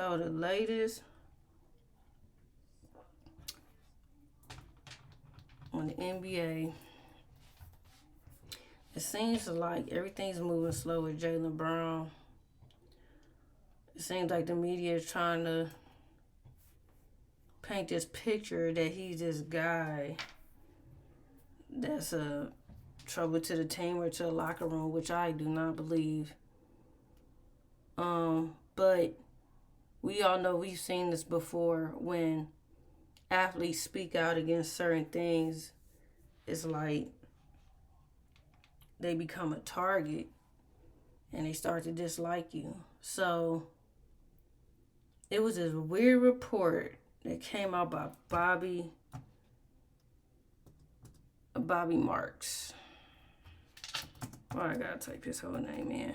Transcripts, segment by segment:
So the latest on the NBA, it seems like everything's moving slow with Jaylen Brown. It seems like the media is trying to paint this picture that he's this guy that's a trouble to the team or to the locker room, which I do not believe. But we all know we've seen this before when athletes speak out against certain things. It's like they become a target and they start to dislike you. So it was this weird report that came out by Bobby Marks. Oh, I gotta type his whole name in.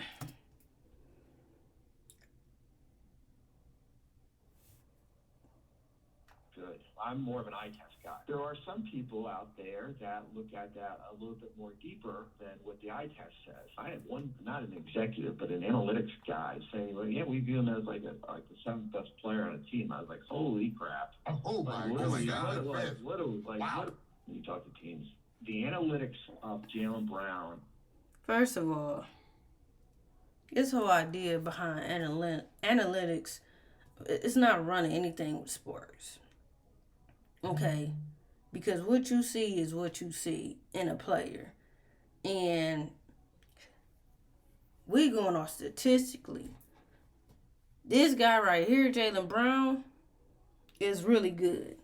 Good. I'm more of an eye test guy. There are some people out there that look at that a little bit more deeper than what the eye test says. I had one, not an executive, but an analytics guy saying, well, yeah, we view him as like the seventh best player on a team. I was like, holy crap. Oh my God. Wow. When you talk to teams, the analytics of Jaylen Brown. First of all, this whole idea behind analytics, it's not running anything with sports. Okay? Because what you see is what you see in a player. And we going off statistically. This guy right here, Jaylen Brown, is really good.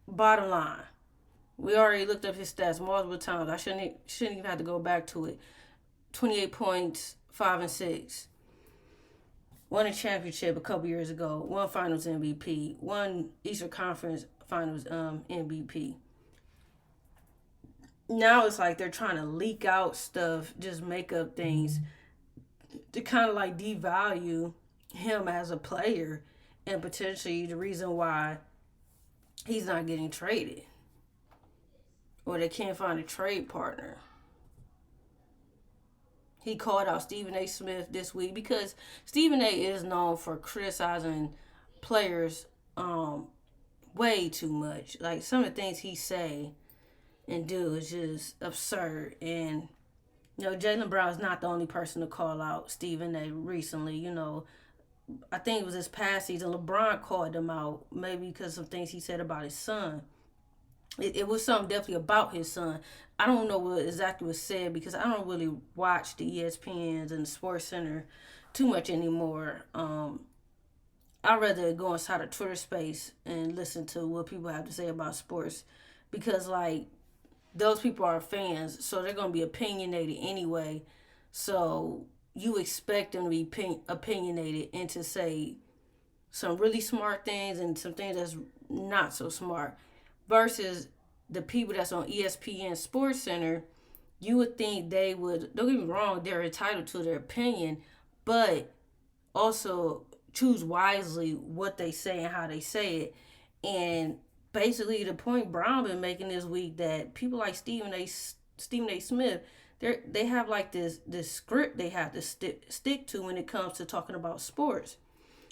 Bottom line, we already looked up his stats multiple times. I shouldn't even have to go back to it. 28 points, 5 and 6. Won a championship a couple years ago. Won Finals MVP. Won Eastern Conference Finals MVP. Now it's like they're trying to leak out stuff, just make up things to kind of like devalue him as a player and potentially the reason why he's not getting traded or they can't find a trade partner. He called out Stephen A. Smith this week because Stephen A. is known for criticizing players way too much. Like some of the things he say and do is just absurd. And Jaylen Brown is not the only person to call out Stephen A. recently. I think it was this past season. LeBron called him out maybe because of things he said about his son. It was something definitely about his son. I don't know what exactly was said because I don't really watch the ESPNs and the Sports Center too much anymore. I'd rather go inside a Twitter space and listen to what people have to say about sports because, like, those people are fans, so they're going to be opinionated anyway. So you expect them to be opinionated and to say some really smart things and some things that's not so smart. Versus the people that's on ESPN Sports Center, you would think they would, don't get me wrong, they're entitled to their opinion, but also choose wisely what they say and how they say it. And basically the point Brown been making this week that people like Stephen A. Smith, they have like this script they have to stick to when it comes to talking about sports.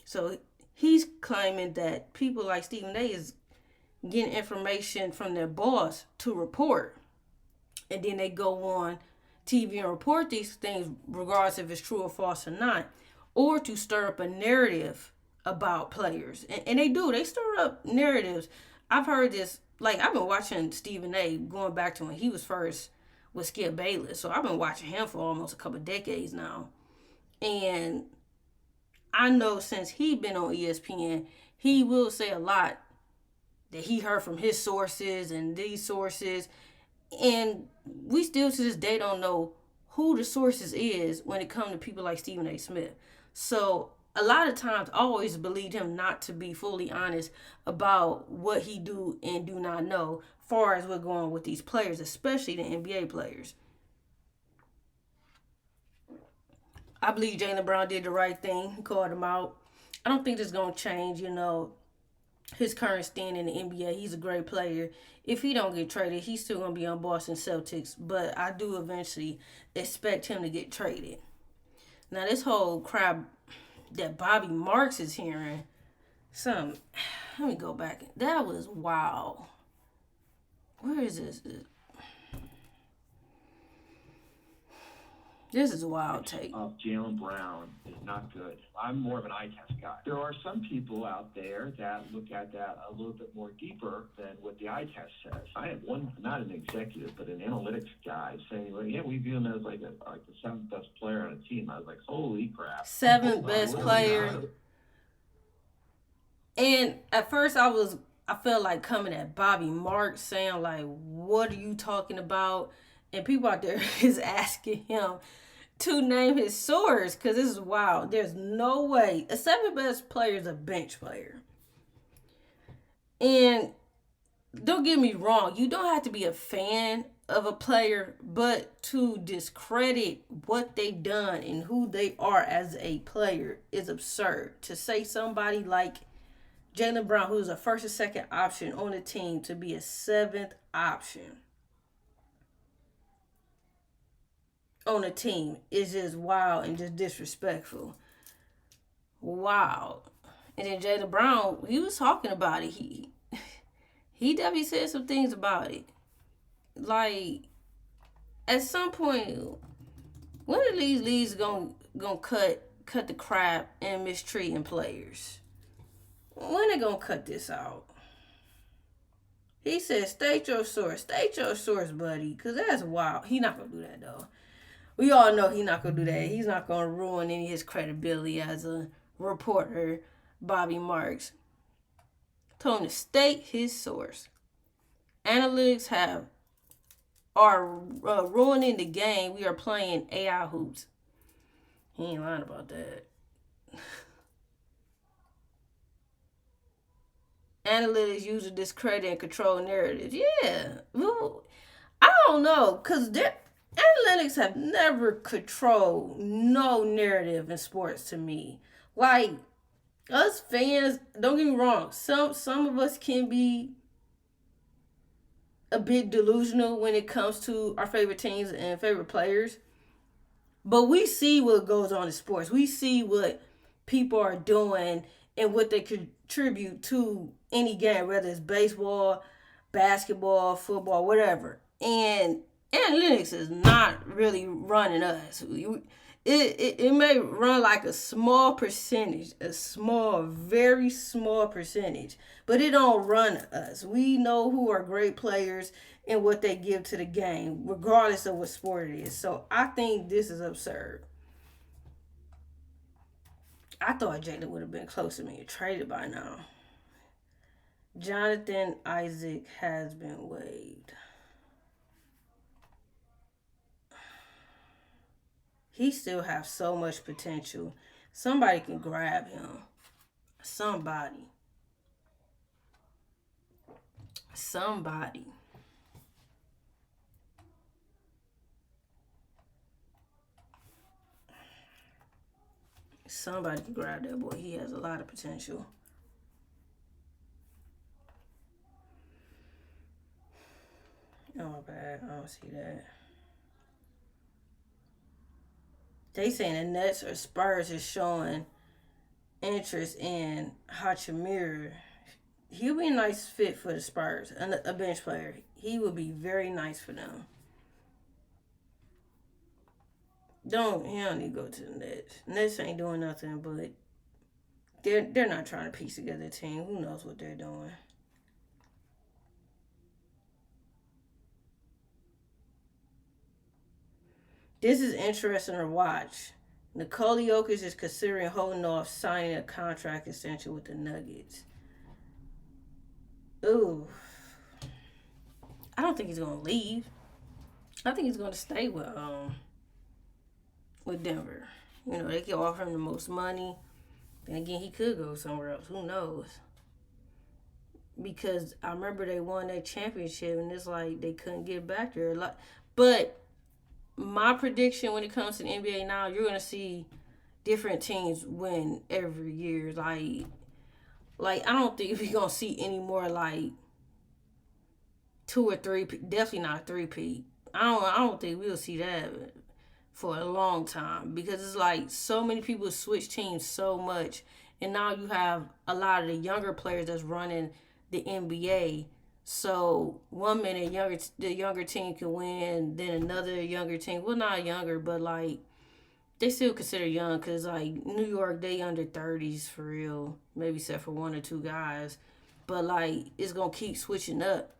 So he's claiming that people like Stephen A. is getting information from their boss to report. And then they go on TV and report these things regardless if it's true or false or not. Or to stir up a narrative about players. And they do. They stir up narratives. I've heard this, like I've been watching Stephen A. going back to when he was first with Skip Bayless. So I've been watching him for almost a couple of decades now. And I know since he been on ESPN, he will say a lot that he heard from his sources and these sources. And we still to this day don't know who the sources is when it comes to people like Stephen A. Smith. So a lot of times I always believed him not to be fully honest about what he do and do not know far as we're going with these players, especially the NBA players. I believe Jaylen Brown did the right thing. He called him out. I don't think this is going to change, his current stand in the NBA. He's a great player. If he don't get traded, he's still going to be on Boston Celtics. But I do eventually expect him to get traded. Now, this whole crap that Bobby Marks is hearing. Some, let me go back. That was wild. Where is this? This is a wild take. Of Jaylen Brown is not good. I'm more of an eye test guy. There are some people out there that look at that a little bit more deeper than what the eye test says. I have one, not an executive, but an analytics guy saying, well, yeah, we view him as like the seventh best player on a team. I was like, holy crap. Seventh best player. And at first I felt like coming at Bobby Marks saying like, what are you talking about? And people out there is asking him to name his source because this is wild. There's no way. A seventh best player is a bench player. And don't get me wrong, you don't have to be a fan of a player, but to discredit what they've done and who they are as a player is absurd. To say somebody like Jaylen Brown, who's a first or second option on the team, to be a seventh option on a team is just wild and just disrespectful. Wow. And then Jaylen Brown, he was talking about it. He definitely said some things about it. Like, at some point, when are these leagues gonna cut the crap and mistreating players? When they gonna cut this out? He said, state your source, buddy, because that's wild. He not gonna do that though. We all know he's not going to do that. He's not going to ruin any of his credibility as a reporter, Bobby Marks. Told him to state his source. Analytics are ruining the game. We are playing AI hoops. He ain't lying about that. Analytics use to discredit and control narratives. Yeah. Well, I don't know, because analytics have never controlled no narrative in sports to me. Like, us fans, don't get me wrong, some of us can be a bit delusional when it comes to our favorite teams and favorite players. But we see what goes on in sports. We see what people are doing and what they contribute to any game, whether it's baseball, basketball, football, whatever. And analytics is not really running us. It may run like a small percentage, very small percentage, but it don't run us. We know who are great players and what they give to the game, regardless of what sport it is. So I think this is absurd. I thought Jaylen would have been close to being traded by now. Jonathan Isaac has been waived. He still has so much potential. Somebody can grab him. Somebody. Somebody can grab that boy. He has a lot of potential. Oh, my bad. I don't see that. They saying the Nets or Spurs is showing interest in Hachimura. He'll be a nice fit for the Spurs, a bench player. He would be very nice for them. He don't need to go to the Nets. Nets ain't doing nothing, but they're not trying to piece together a team. Who knows what they're doing? This is interesting to watch. Nikola Jokic is considering holding off signing a contract extension with the Nuggets. Ooh. I don't think he's going to leave. I think he's going to stay with Denver. You know, they can offer him the most money. Then again, he could go somewhere else. Who knows? Because I remember they won that championship, and it's like they couldn't get back there. But my prediction when it comes to the NBA now, you're going to see different teams win every year. Like I don't think we're going to see any more like 2 or 3, definitely not a 3-peat. I don't think we'll see that for a long time because it's like so many people switch teams so much, and now you have a lot of the younger players that's running the NBA. So one minute the younger team can win, then another younger team, well not younger, but like they still consider young because like New York they under 30s for real, maybe except for one or two guys, but like it's gonna keep switching up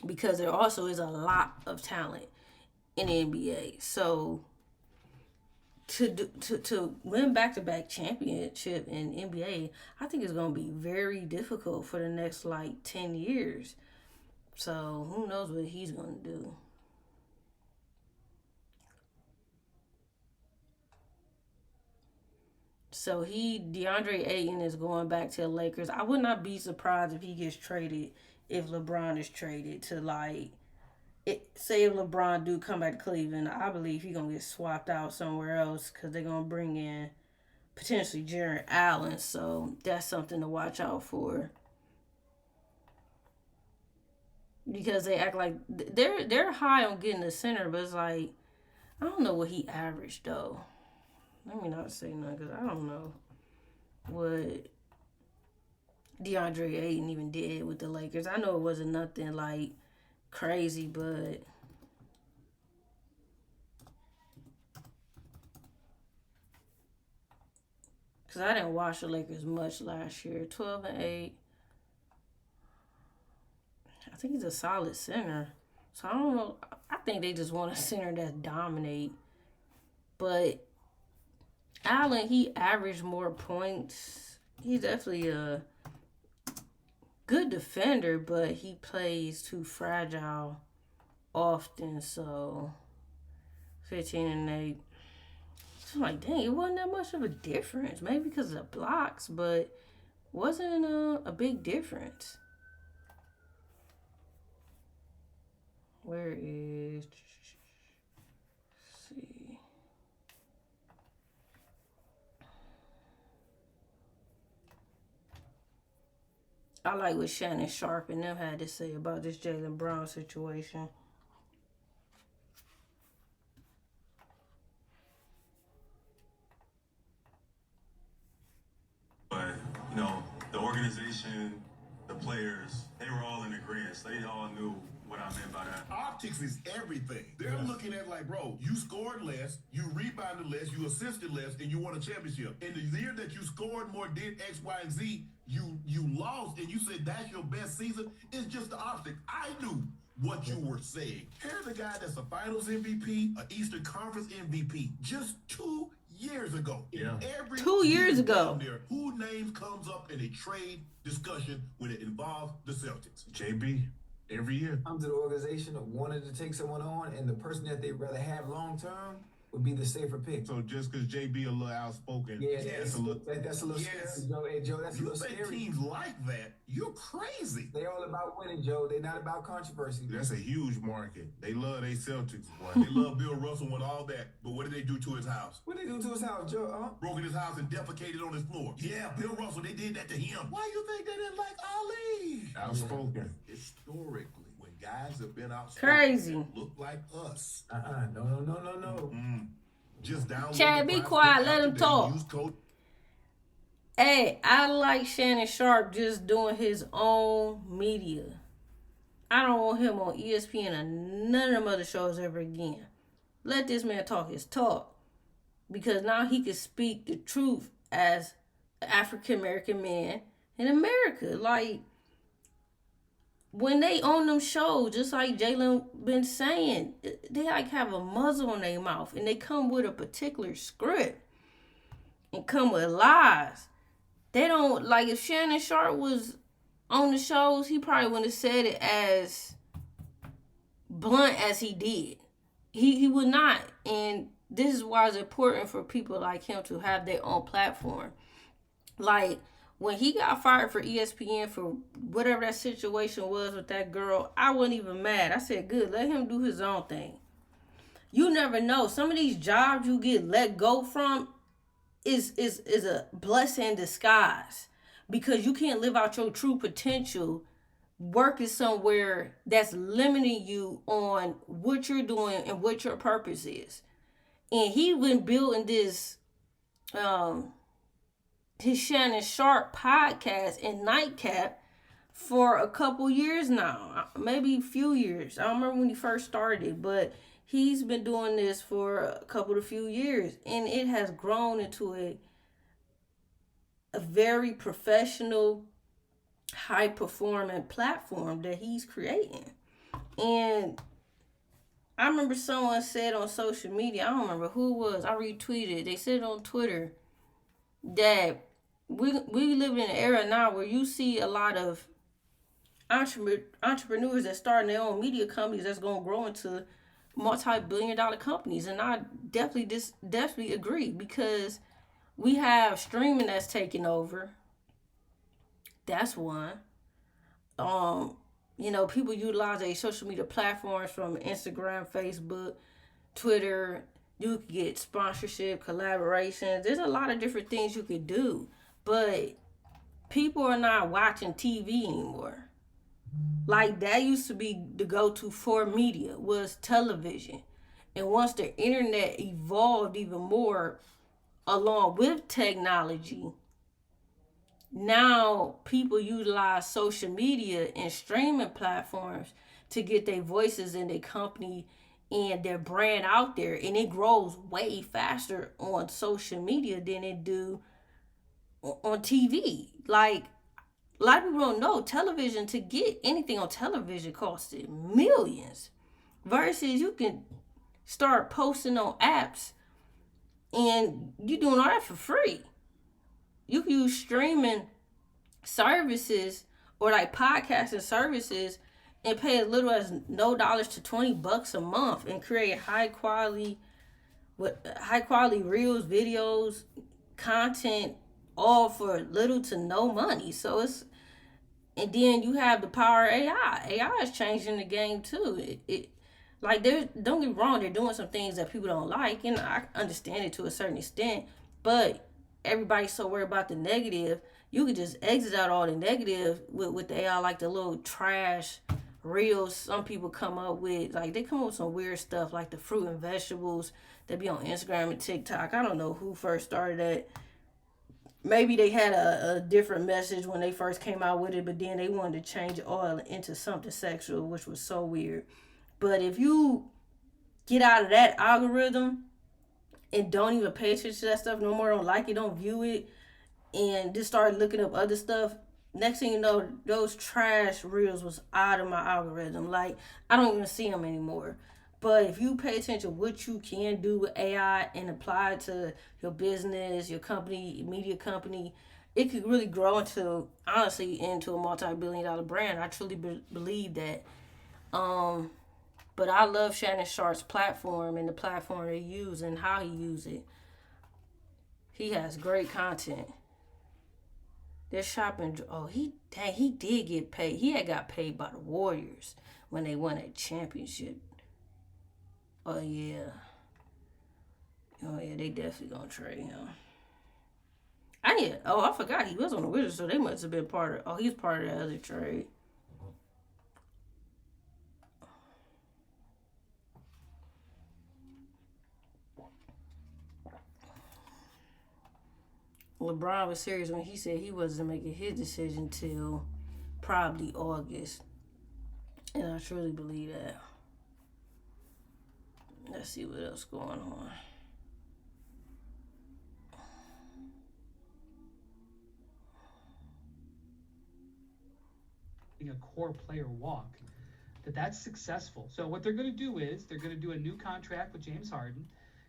because there also is a lot of talent in the NBA. So to win back to back championship in NBA, I think it's gonna be very difficult for the next like 10 years. So who knows what he's gonna do. So DeAndre Ayton is going back to the Lakers. I would not be surprised if he gets traded if LeBron is traded to like say if LeBron do come back to Cleveland, I believe he's gonna get swapped out somewhere else because they're gonna bring in potentially Jared Allen. So that's something to watch out for because they act like they're high on getting the center, but it's like I don't know what he averaged though. Let me not say nothing because I don't know what DeAndre Ayton even did with the Lakers. I know it wasn't nothing like crazy, but because I didn't watch the Lakers much last year. 12-8. I think he's a solid center. So I don't know. I think they just want a center that dominate. But Allen, he averaged more points. He's definitely a good defender, but he plays too fragile often. So 15-8. So I'm like, dang, it wasn't that much of a difference. Maybe because of the blocks, but wasn't a big difference. Where is? Let's see. I like what Shannon Sharp and them had to say about this Jaylen Brown situation. But, the organization, the players, they were all in agreement. They all knew what I meant by that. Optics is everything. They're looking at like, bro, you scored less, you rebounded less, you assisted less, and you won a championship. In the year that you scored more, did X, Y, and Z, you lost, and you said that's your best season. It's just the optics. I knew what you were saying. Here's a guy that's a Finals MVP, an Eastern Conference MVP, just 2 years ago. Yeah. Every 2 years ago. There, who name comes up in a trade discussion when it involves the Celtics? JB, every year. Come to the organization that wanted to take someone on, and the person that they'd rather have long term would be the safer pick. So just because JB a little outspoken, Yeah, Yes. that's a little Yes. scary, Joe. Hey, Joe, that's a You little say scary. teams like that, you're crazy. They all about winning, Joe. They're not about controversy. that's a huge market. They love their Celtics. They love Bill Russell and all that, but what did they do to his house? What they do to his house, Joe? Broke in his house and defecated on his floor. Yeah, Bill Russell, they did that to him. Why you think they didn't like Ali? Outspoken. Historically, when guys have been outspoken, Crazy. that look like us. No. Just download Chad, the be Prospect quiet, app let him today. talk. Use code Hey, I like Shannon Sharp just doing his own media. I don't want him on ESPN or none of them other shows ever again. Let this man talk his talk. Because now he can speak the truth as an African American man in America. Like, when they on them shows, just like Jaylen been saying, they like have a muzzle on their mouth and they come with a particular script and come with lies. They don't, like, if Shannon Sharp was on the shows, he probably wouldn't have said it as blunt as he did. He would not. And this is why it's important for people like him to have their own platform. Like, when he got fired for ESPN for whatever that situation was with that girl, I wasn't even mad. I said, good, let him do his own thing. You never know. Some of these jobs you get let go from is a blessing in disguise. Because you can't live out your true potential working somewhere that's limiting you on what you're doing and what your purpose is. And he been building this his Shannon Sharp podcast and Nightcap for a couple years now, maybe a few years. I don't remember when he first started, but he's been doing this for a few years, and it has grown into a very professional, high performing platform that he's creating. And I remember someone said on social media, I don't remember who it was, I retweeted, they said on Twitter that we live in an era now where you see a lot of entrepreneurs that starting their own media companies that's going to grow into multi-billion-dollar companies. And I definitely agree, because we have streaming that's taking over. That's one. People utilize their social media platforms from Instagram, Facebook, Twitter. You can get sponsorship, collaborations. There's a lot of different things you could do, but people are not watching TV anymore. Like, that used to be the go-to for media, was television. And once the internet evolved even more along with technology, now people utilize social media and streaming platforms to get their voices and their company and their brand out there. And it grows way faster on social media than it do on TV. Like, a lot of people don't know, television, to get anything on television costed millions. Versus you can start posting on apps and you doing all that for free. You can use streaming services or like podcasting services and pay as little as no dollars to $20 a month and create high quality reels, videos, content, all for little to no money. And then you have the power of AI. AI is changing the game too. Like, don't get me wrong, they're doing some things that people don't like, and I understand it to a certain extent, but everybody's so worried about the negative. You could just exit out all the negative with the AI, like the little trash reels some people come up with. Like, they come up with some weird stuff, like the fruit and vegetables that be on Instagram and TikTok. I don't know who first started that. Maybe they had a different message when they first came out with it, but then they wanted to change it all into something sexual, which was so weird. But if you get out of that algorithm and don't even pay attention to that stuff no more, don't like it, don't view it, and just start looking up other stuff, next thing you know, those trash reels was out of my algorithm. Like, I don't even see them anymore. But if you pay attention to what you can do with AI and apply it to your business, your company, media company, it could really grow into a multi-billion-dollar brand. I truly believe that. But I love Shannon Sharp's platform and the platform he uses and how he uses it. He has great content. They're shopping. Oh, he did get paid. He had got paid by the Warriors when they won a championship. Oh yeah. They definitely gonna trade him. I forgot he was on the Wizards, so they must have been part of. Oh, he's part of the other trade. LeBron was serious when he said he wasn't making his decision till probably August. And I truly believe that. Let's see what else going on. A core player walk, that's successful. So what they're going to do is they're going to do a new contract with James Harden.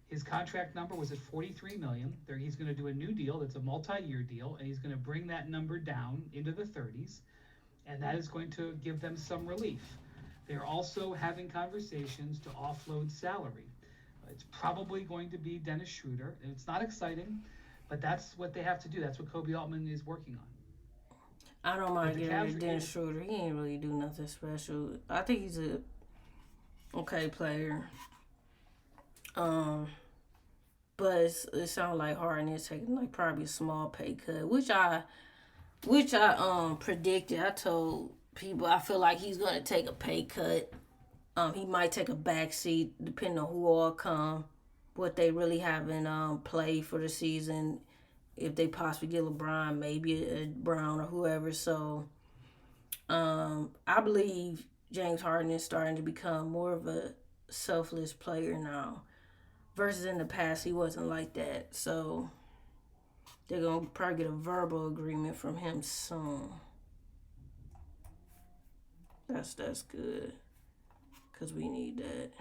His contract number was at $43 million. He's going to do a new deal that's a multi-year deal, and he's going to bring that number down into the 30s, and that is going to give them some relief. They're also having conversations to offload salary. It's probably going to be Dennis Schroeder, and it's not exciting, but that's what they have to do. That's what Kobe Altman is working on. I don't mind getting rid of Dennis Schroeder. He ain't really do nothing special. I think he's a okay player. But it sounds like Harden is taking like probably a small pay cut, which I predicted. I told people I feel like he's gonna take a pay cut. He might take a back seat depending on who all come. what they really haven't played for the season. If they possibly get LeBron, maybe a Brown or whoever. So I believe James Harden is starting to become more of a selfless player now. Versus in the past, he wasn't like that. So they're going to probably get a verbal agreement from him soon. That's good. Because we need that.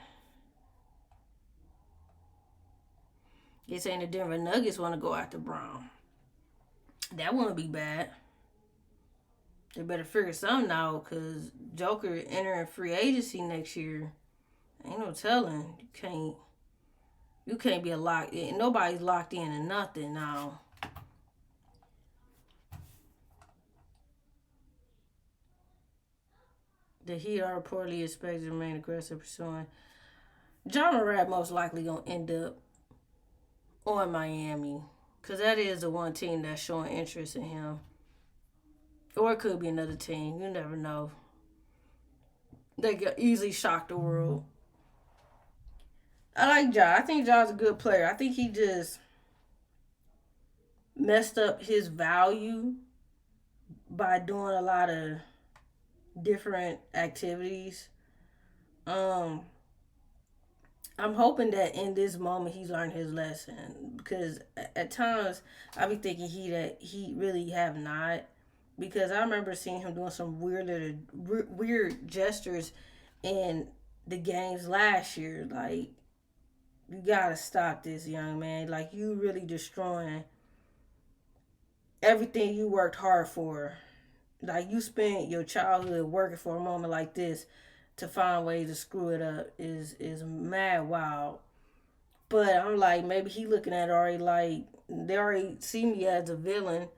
You're saying the Denver Nuggets want to go after Brown. That wouldn't be bad. They better figure something out because Joker entering free agency next year. Ain't no telling. You can't be locked in. Nobody's locked in to nothing now. The Heat are reportedly expected to remain aggressive pursuing. Ja Morant most likely gonna end up on Miami. Because that is the one team that's showing interest in him. Or it could be another team. You never know. They could easily shock the world. I like Ja. I think Ja's a good player. I think he just messed up his value by doing a lot of different activities. I'm hoping that in this moment he's learned his lesson because at times I be thinking he really have not, because I remember seeing him doing some weird gestures in the games last year. Like, you gotta stop this, young man. Like, you really destroying everything you worked hard for. Like, you spent your childhood working for a moment like this to find ways to screw it up is mad wild. But I'm like, maybe he looking at it already like they already see me as a villain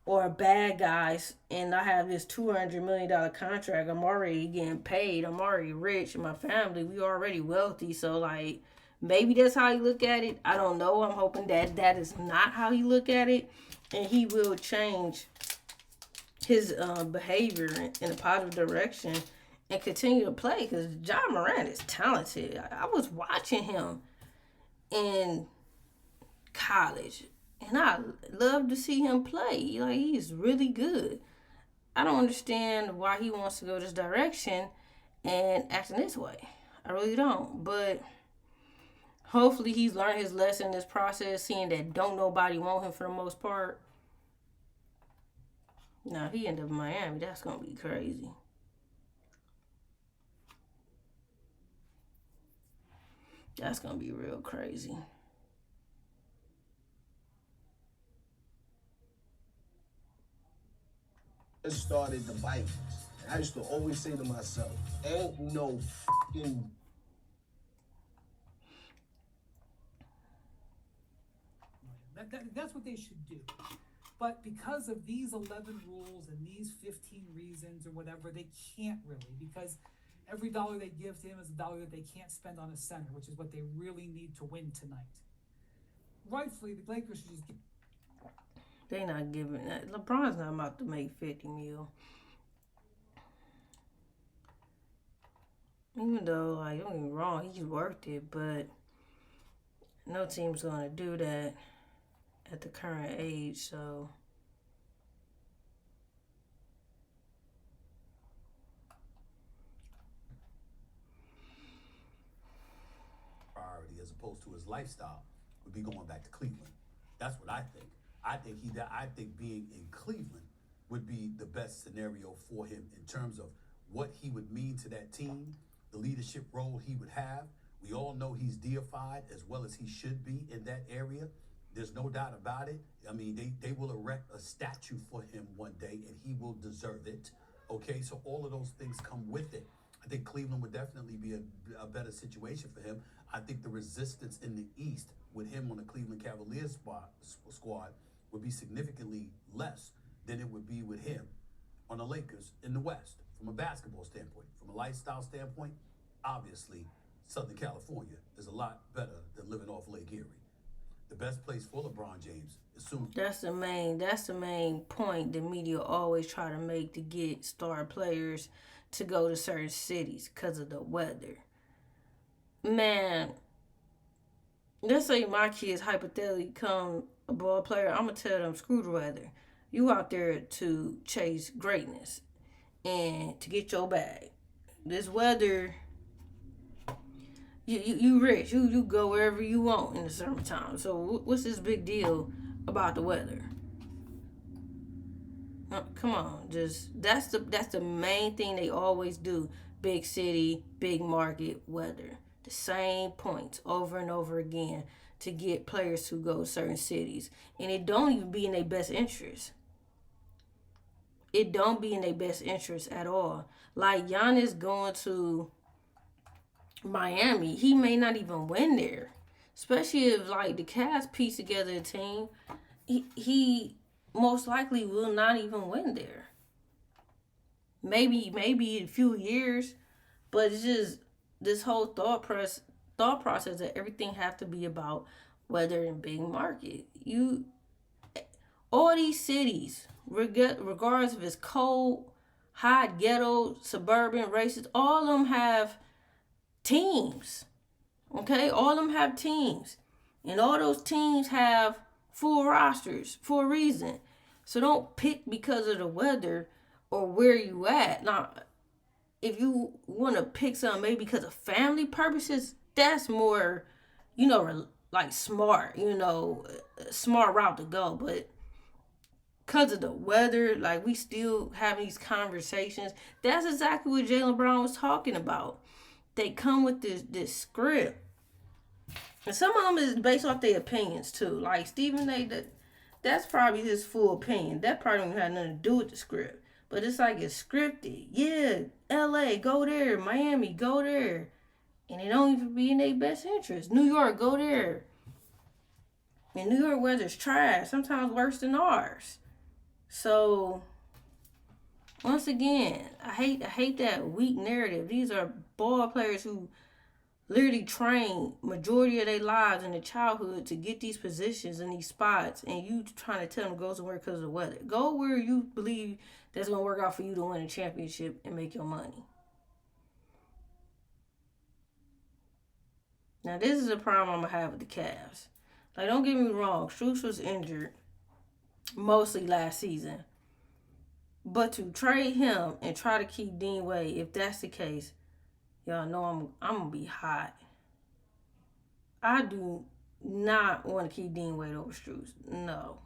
or a bad guy, and I have this $200 million contract. I'm already getting paid. I'm already rich. My family, we already wealthy. So like, maybe that's how he look at it. I don't know. I'm hoping that is not how he look at it, and he will change his behavior in a positive direction and continue to play, because Ja Morant is talented. I was watching him in college, and I love to see him play. Like, he's really good. I don't understand why he wants to go this direction and acting this way. I really don't. But hopefully he's learned his lesson in this process, seeing that don't nobody want him for the most part. Now, if he end up in Miami, that's going to be crazy. That's going to be real crazy. It started the Vikings. I used to always say to myself, ain't no fucking that's what they should do. But because of these 11 rules and these 15 reasons or whatever, they can't really, because every dollar they give to him is a dollar that they can't spend on a center, which is what they really need to win tonight. Rightfully, the Lakers should just give. They not giving that. LeBron's not about to make 50 mil. Even though, like, don't get me wrong, he's worth it, but no team's gonna do that at the current age, so. Priority as opposed to his lifestyle would be going back to Cleveland. That's what I think. I think being in Cleveland would be the best scenario for him in terms of what he would mean to that team, the leadership role he would have. We all know he's deified as well as he should be in that area. There's no doubt about it. I mean, they will erect a statue for him one day, and he will deserve it. Okay, so all of those things come with it. I think Cleveland would definitely be a better situation for him. I think the resistance in the East with him on the Cleveland Cavaliers squad would be significantly less than it would be with him on the Lakers in the West. From a basketball standpoint, from a lifestyle standpoint, obviously, Southern California is a lot better than living off Lake Erie. The best place for LeBron James is soon. That's the main point the media always try to make to get star players to go to certain cities because of the weather. Man, let's say my kids hypothetically become a ball player. I'm gonna tell them screw the weather. You out there to chase greatness and to get your bag. This weather, you rich. You go wherever you want in the summertime. So what's this big deal about the weather? Come on, just that's the main thing they always do. Big city, big market, weather. The same points over and over again to get players to go to certain cities, and it don't even be in their best interest. It don't be in their best interest at all. Like Giannis going to Miami, he may not even win there. Especially if like the Cavs piece together a team, he most likely will not even win there. Maybe in a few years, but it's just this whole thought process that everything have to be about weather and big market. You all these cities, regardless if it's cold, hot, ghetto, suburban, racist, all of them have teams. Okay, all of them have teams, and all those teams have full rosters for a reason. So don't pick because of the weather or where you at. Now, if you want to pick something maybe because of family purposes, that's more, like smart, smart route to go. But because of the weather, like we still have these conversations. That's exactly what Jaylen Brown was talking about. They come with this script. And some of them is based off their opinions too. Like Stephen A, that's probably his full opinion. That probably don't have nothing to do with the script. But it's like it's scripted. Yeah, LA, go there. Miami, go there. And it don't even be in their best interest. New York, go there. And New York weather's trash. Sometimes worse than ours. So once again, I hate that weak narrative. These are ball players who literally train majority of their lives in their childhood to get these positions and these spots, and you trying to tell them to go somewhere because of the weather. Go where you believe that's going to work out for you to win a championship and make your money. Now, this is a problem I'm going to have with the Cavs. Like, don't get me wrong. Strus was injured mostly last season. But to trade him and try to keep Dean Wade, if that's the case, y'all know I'm going to be hot. I do not want to keep Dean Wade over Strus. No.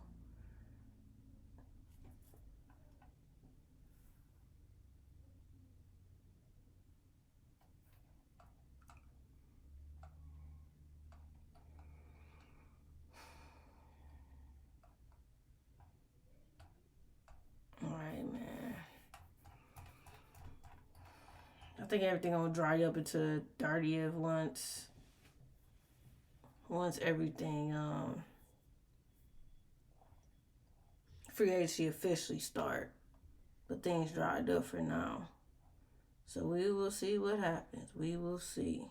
All right, man. I think everything gonna dry up into 30th once everything free agency officially start. But things dried up for now. So we will see what happens. We will see.